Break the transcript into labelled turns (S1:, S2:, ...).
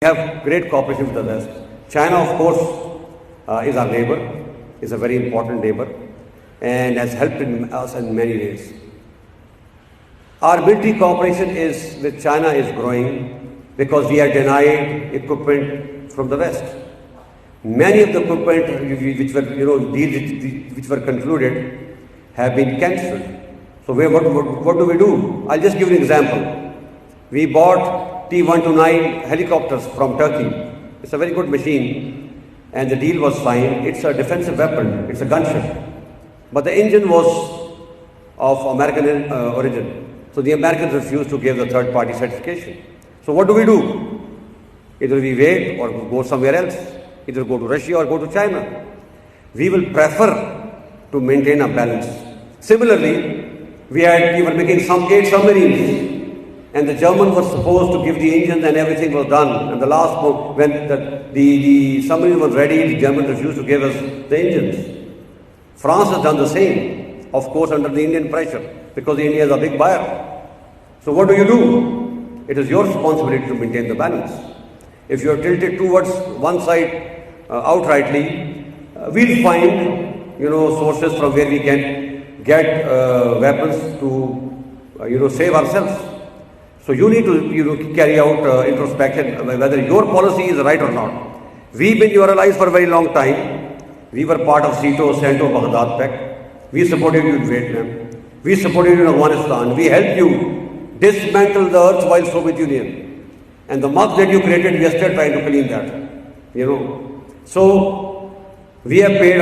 S1: We have great cooperation with the West. China, of course, is our neighbor, is a very important neighbor, and has helped us in many ways. Our military cooperation with China is growing because we are denied equipment from the West. Many of the equipment which were deals which were concluded have been cancelled. So what do we do? I'll just give you an example. We bought T-129 helicopters from Turkey. It's a very good machine, and the deal was signed. It's a defensive weapon. It's a gunship. But the engine was of American origin. So the Americans refused to give the third-party certification. So what do? Either we wait or go somewhere else. Either go to Russia or go to China. We will prefer to maintain a balance. Similarly, we were making some 8 submarines. And the Germans were supposed to give the engines and everything was done. And the last moment, when the submarine was ready, the Germans refused to give us the engines. France has done the same, of course, under the Indian pressure, because India is a big buyer. So what do? It is your responsibility to maintain the balance. If you are tilted towards one side outrightly, we'll find sources from where we can get weapons to save ourselves. So you need to carry out introspection whether your policy is right or not. We've been your allies for a very long time. We were part of CETO, CENTO, Baghdad Pact. We supported you in Vietnam. We supported you in Afghanistan. We helped you dismantle the erstwhile Soviet Union. And the muck that you created, we are still trying to clean that. So we have paid